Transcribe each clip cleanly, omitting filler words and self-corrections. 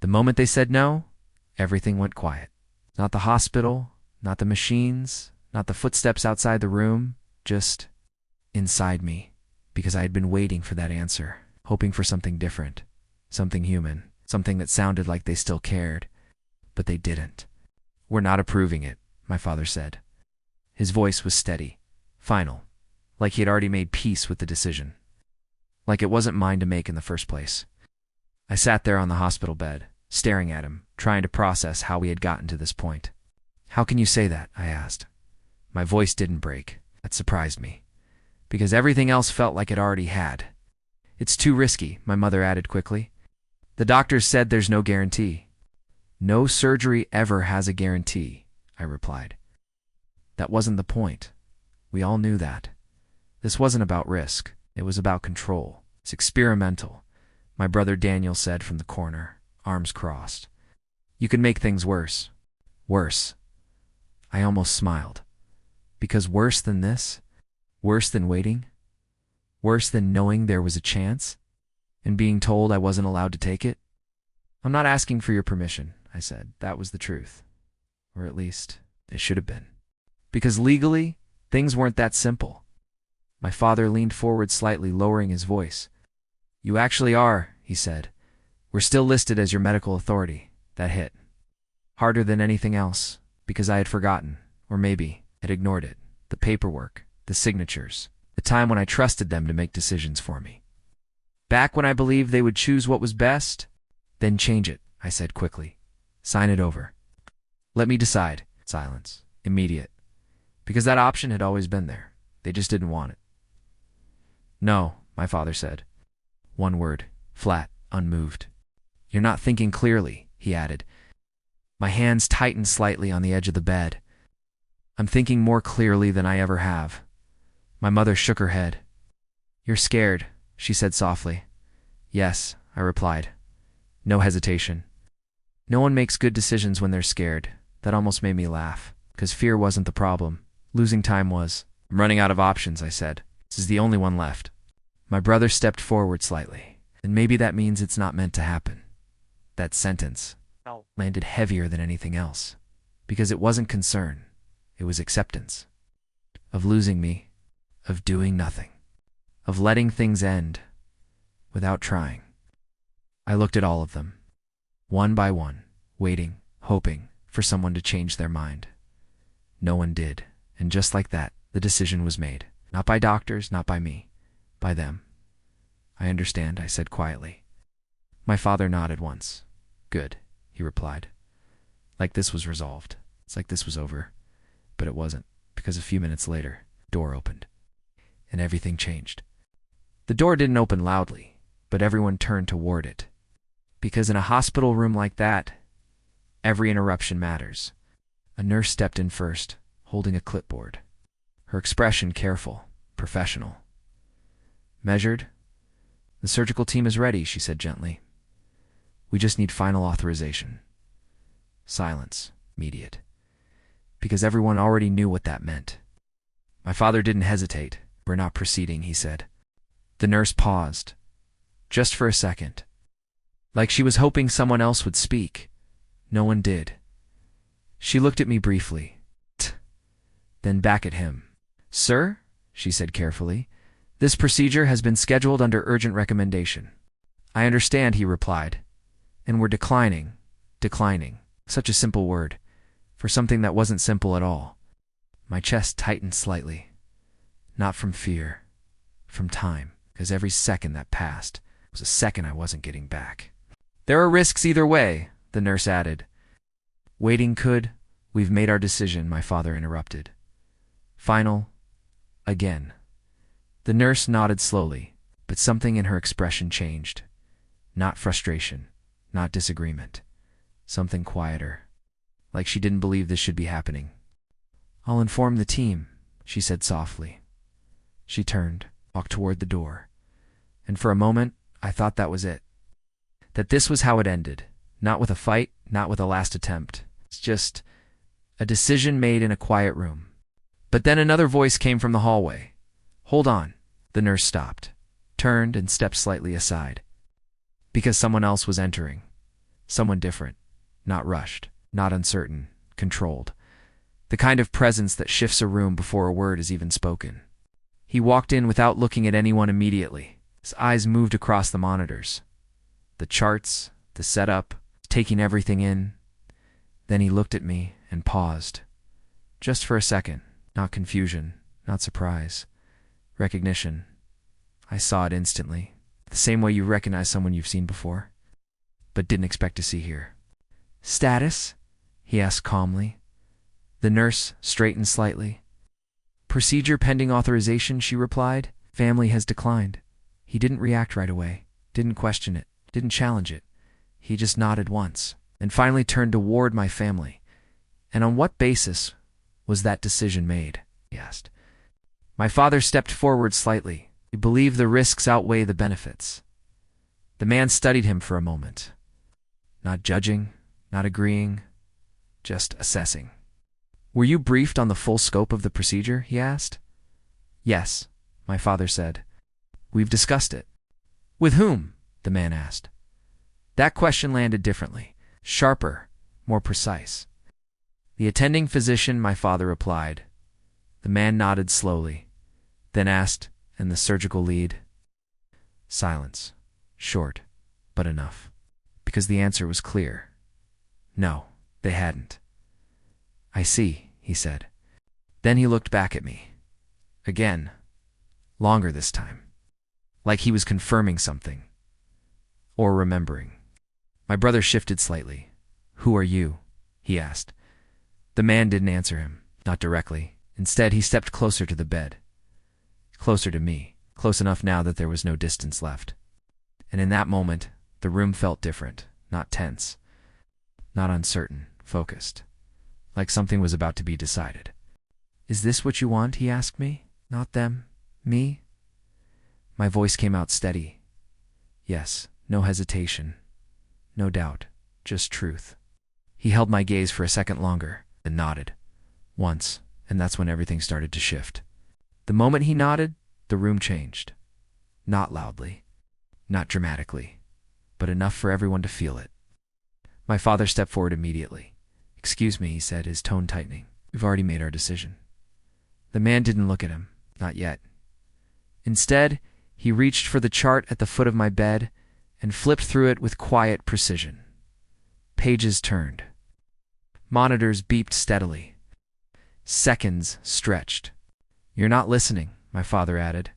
The moment they said no, everything went quiet. Not the hospital, not the machines, not the footsteps outside the room, just inside me, because I had been waiting for that answer, hoping for something different, something human, something that sounded like they still cared, but they didn't. "We're not approving it," my father said. His voice was steady, final, like he had already made peace with the decision, like it wasn't mine to make in the first place. I sat there on the hospital bed, staring at him, trying to process how we had gotten to this point. "How can you say that?" I asked. My voice didn't break. That surprised me, because everything else felt like it already had. "It's too risky," my mother added quickly. "The doctors said there's no guarantee." "No surgery ever has a guarantee," I replied. That wasn't the point. We all knew that. This wasn't about risk. It was about control. It's experimental, my brother Daniel said from the corner, arms crossed. "You can make things worse." Worse. I almost smiled. Because worse than this? Worse than waiting? Worse than knowing there was a chance? And being told I wasn't allowed to take it? "I'm not asking for your permission," I said. That was the truth. Or at least, it should have been. Because legally, things weren't that simple. My father leaned forward slightly, lowering his voice. "You actually are," he said. "We're still listed as your medical authority." That hit. Harder than anything else, because I had forgotten, or maybe had ignored it. The paperwork, the signatures, the time when I trusted them to make decisions for me. Back when I believed they would choose what was best? "Then change it," I said quickly. "Sign it over." "Let me decide." Silence. Immediate. Because that option had always been there. They just didn't want it. "No," my father said. One word, flat, unmoved. "You're not thinking clearly," he added. My hands tightened slightly on the edge of the bed. "I'm thinking more clearly than I ever have." My mother shook her head. "You're scared," she said softly. "Yes," I replied. No hesitation. No one makes good decisions when they're scared. That almost made me laugh, because fear wasn't the problem. Losing time was. "I'm running out of options," I said. "This is the only one left." My brother stepped forward slightly. "And maybe that means it's not meant to happen." That sentence landed heavier than anything else, because it wasn't concern. It was acceptance. Of losing me, of doing nothing, of letting things end without trying. I looked at all of them, one by one, waiting, hoping for someone to change their mind. No one did, and just like that, the decision was made. Not by doctors, not by me, by them. "I understand," I said quietly. My father nodded once. "Good," he replied. Like this was resolved. It's like this was over. But it wasn't, because a few minutes later, the door opened, and everything changed. The door didn't open loudly, but everyone turned toward it. Because in a hospital room like that, every interruption matters. A nurse stepped in first, holding a clipboard. Her expression careful, professional. "Measured? The surgical team is ready," she said gently. "We just need final authorization." Silence, immediate. Because everyone already knew what that meant. My father didn't hesitate. "We're not proceeding," he said. The nurse paused, just for a second, like she was hoping someone else would speak. No one did. She looked at me briefly, then back at him. "Sir," she said carefully, "this procedure has been scheduled under urgent recommendation." "I understand," he replied. "And we're declining. Such a simple word, for something that wasn't simple at all. My chest tightened slightly. Not from fear, from time, because every second that passed was a second I wasn't getting back. "There are risks either way," the nurse added. "Waiting could. We've made our decision," my father interrupted. "Final. Again." The nurse nodded slowly, but something in her expression changed. Not frustration, not disagreement. Something quieter, like she didn't believe this should be happening. "I'll inform the team," she said softly. She turned, walked toward the door, and for a moment I thought that was it. That this was how it ended, not with a fight, not with a last attempt. It's just a decision made in a quiet room. But then another voice came from the hallway. "Hold on." The nurse stopped, turned, and stepped slightly aside. Because someone else was entering. Someone different, not rushed, not uncertain, controlled. The kind of presence that shifts a room before a word is even spoken. He walked in without looking at anyone immediately. His eyes moved across the monitors, the charts, the setup, taking everything in. Then he looked at me and paused. Just for a second, not confusion, not surprise. Recognition. I saw it instantly, the same way you recognize someone you've seen before, but didn't expect to see here. "Status?" he asked calmly. The nurse straightened slightly. "Procedure pending authorization," she replied. "Family has declined." He didn't react right away, didn't question it, didn't challenge it. He just nodded once, and finally turned toward my family. "And on what basis was that decision made?" he asked. My father stepped forward slightly. "We believe the risks outweigh the benefits." The man studied him for a moment, not judging, not agreeing, just assessing. "Were you briefed on the full scope of the procedure?" he asked. "Yes," my father said. "We've discussed it." "With whom?" the man asked. That question landed differently, sharper, more precise. "The attending physician," my father replied. The man nodded slowly, then asked, "And the surgical lead?" Silence. Short, but enough. Because the answer was clear. No, they hadn't. "I see," he said. Then he looked back at me. Again. Longer this time. Like he was confirming something. Or remembering. My brother shifted slightly. "Who are you?" he asked. The man didn't answer him, not directly. Instead, he stepped closer to the bed. Closer to me, close enough now that there was no distance left. And in that moment, the room felt different, not tense, not uncertain, focused, like something was about to be decided. "Is this what you want?" he asked me. "Not them, me?" My voice came out steady. Yes, no hesitation, no doubt, just truth. He held my gaze for a second longer, then nodded. Once, and that's when everything started to shift. The moment he nodded, the room changed. Not loudly, not dramatically, but enough for everyone to feel it. My father stepped forward immediately. "Excuse me," he said, his tone tightening. "We've already made our decision." The man didn't look at him, not yet. Instead, he reached for the chart at the foot of my bed and flipped through it with quiet precision. Pages turned. Monitors beeped steadily. Seconds stretched. "You're not listening," my father added.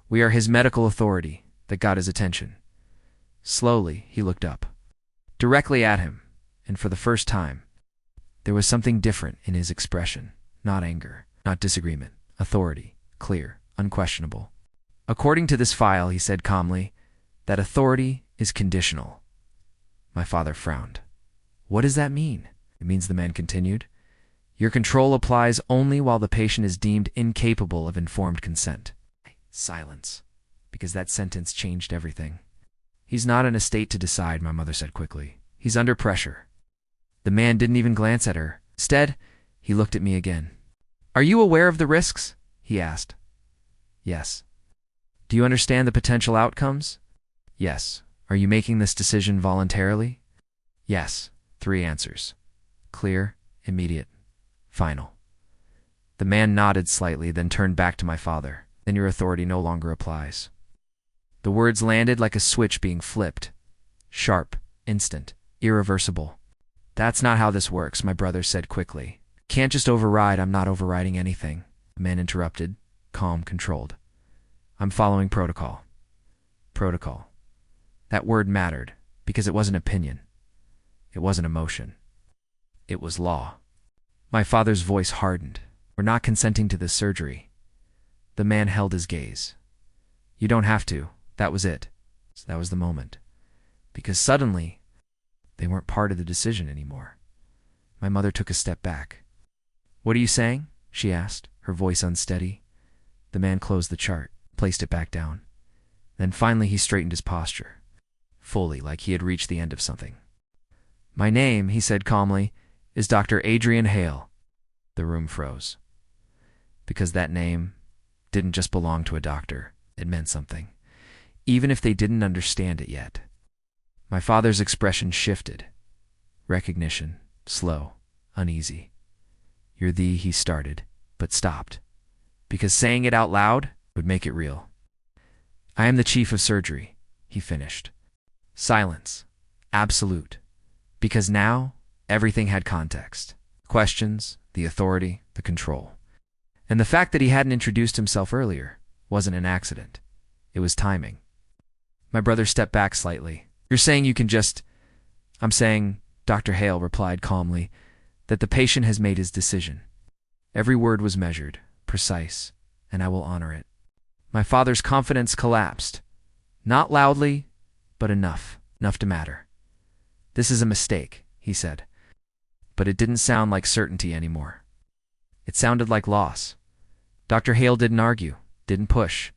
"We are his medical authority." That got his attention. Slowly, he looked up. Directly at him, and for the first time, there was something different in his expression. Not anger, not disagreement. Authority. Clear, unquestionable. "According to this file," he said calmly, "that authority is conditional." My father frowned. "What does that mean?" "It means," the man continued, "your control applies only while the patient is deemed incapable of informed consent." Silence, because that sentence changed everything. "He's not in a state to decide," my mother said quickly. "He's under pressure." The man didn't even glance at her. Instead, he looked at me again. "Are you aware of the risks?" he asked. "Yes." "Do you understand the potential outcomes?" "Yes." "Are you making this decision voluntarily?" "Yes." 3 answers. Clear, immediate, final. The man nodded slightly, then turned back to my father. "Then your authority no longer applies." The words landed like a switch being flipped. Sharp, instant, irreversible. "That's not how this works," my brother said quickly. "Can't just override." "I'm not overriding anything," the man interrupted, calm, controlled. "I'm following protocol." Protocol. That word mattered, because it wasn't opinion. It wasn't emotion. It was law. My father's voice hardened. "We're not consenting to this surgery." The man held his gaze. "You don't have to." That was it. So that was the moment. Because suddenly, they weren't part of the decision anymore. My mother took a step back. "What are you saying?" she asked, her voice unsteady. The man closed the chart, placed it back down. Then finally he straightened his posture, fully, like he had reached the end of something. "My name," he said calmly, "is Dr. Adrian Hale." The room froze. Because that name didn't just belong to a doctor. It meant something, even if they didn't understand it yet. My father's expression shifted. Recognition, slow, uneasy. "You're the," he started, but stopped, because saying it out loud would make it real. "I am the chief of surgery," he finished. Silence. Absolute. Because now, everything had context. Questions, the authority, the control. And the fact that he hadn't introduced himself earlier wasn't an accident. It was timing. My brother stepped back slightly. "You're saying you can just—" "I'm saying," Dr. Hale replied calmly, "that the patient has made his decision. Every word was measured, precise, and I will honor it." My father's confidence collapsed. Not loudly, but enough to matter. "This is a mistake," he said. But it didn't sound like certainty anymore. It sounded like loss. Dr. Hale didn't argue, didn't push.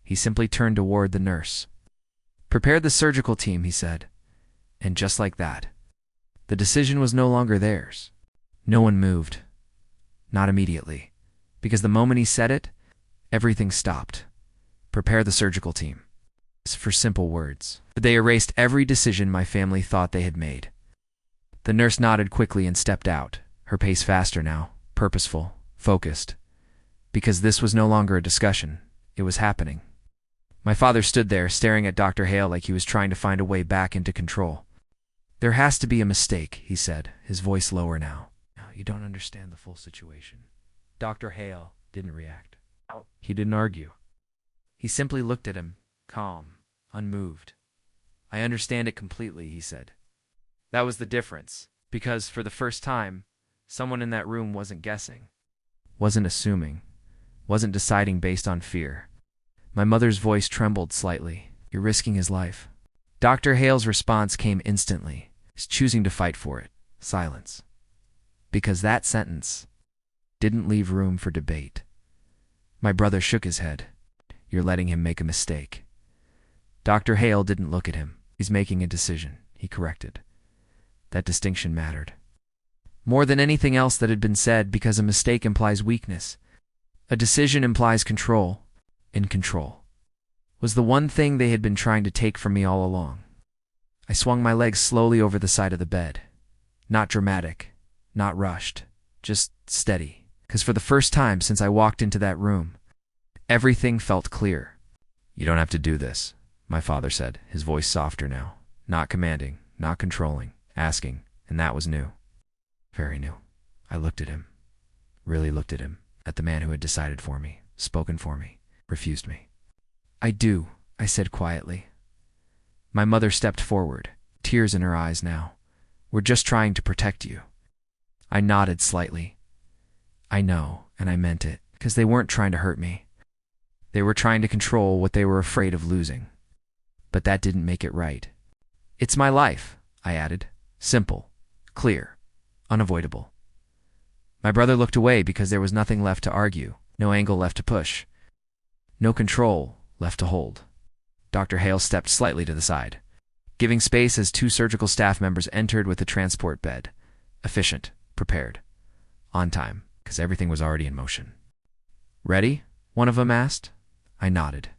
He simply turned toward the nurse. "Prepare the surgical team," he said. And just like that, the decision was no longer theirs. No one moved. Not immediately. Because the moment he said it, everything stopped. Prepare the surgical team. For simple words. But they erased every decision my family thought they had made. The nurse nodded quickly and stepped out, her pace faster now, purposeful, focused. Because this was no longer a discussion. It was happening. My father stood there, staring at Dr. Hale like he was trying to find a way back into control. "There has to be a mistake," he said, his voice lower now. "You don't understand the full situation." Dr. Hale didn't react. He didn't argue. He simply looked at him, calm, unmoved. "I understand it completely," he said. That was the difference, because for the first time, someone in that room wasn't guessing, wasn't assuming, wasn't deciding based on fear. My mother's voice trembled slightly. "You're risking his life." Dr. Hale's response came instantly. He's choosing to fight for it. Silence. Because that sentence didn't leave room for debate. My brother shook his head. "You're letting him make a mistake." Dr. Hale didn't look at him. "He's making a decision," he corrected. That distinction mattered. More than anything else that had been said, because a mistake implies weakness. A decision implies control. And control was the one thing they had been trying to take from me all along. I swung my legs slowly over the side of the bed. Not dramatic, not rushed, just steady. Because for the first time since I walked into that room, everything felt clear. "You don't have to do this," my father said, his voice softer now. Not commanding, not controlling, asking, and that was new. Very new. I looked at him. Really looked at him. At the man who had decided for me, spoken for me, refused me. "I do," I said quietly. My mother stepped forward, tears in her eyes now. "We're just trying to protect you." I nodded slightly. "I know, and I meant it, because they weren't trying to hurt me. They were trying to control what they were afraid of losing. But that didn't make it right." "It's my life," I added. Simple, clear, unavoidable. My brother looked away because there was nothing left to argue, no angle left to push, no control left to hold. Dr. Hale stepped slightly to the side, giving space as two surgical staff members entered with the transport bed. Efficient, prepared, on time, because everything was already in motion. "Ready?" one of them asked. I nodded.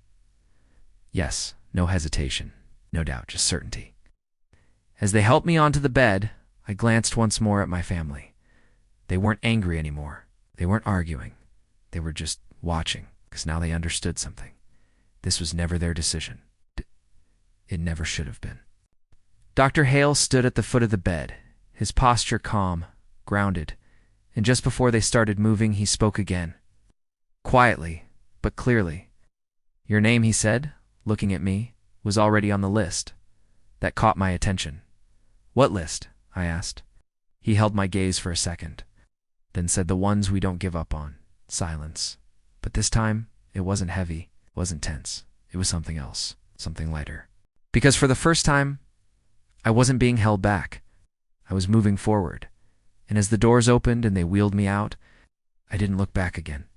Yes, no hesitation, no doubt, just certainty. As they helped me onto the bed, I glanced once more at my family. They weren't angry anymore. They weren't arguing. They were just watching, because now they understood something. This was never their decision. It never should have been. Dr. Hale stood at the foot of the bed, his posture calm, grounded, and just before they started moving, he spoke again. Quietly, but clearly. "Your name," he said, looking at me, "was already on the list." That caught my attention. "What list?" I asked. He held my gaze for a second, then said, "The ones we don't give up on." Silence. But this time, it wasn't heavy, it wasn't tense. It was something else, something lighter. Because for the first time, I wasn't being held back. I was moving forward. And as the doors opened and they wheeled me out, I didn't look back again.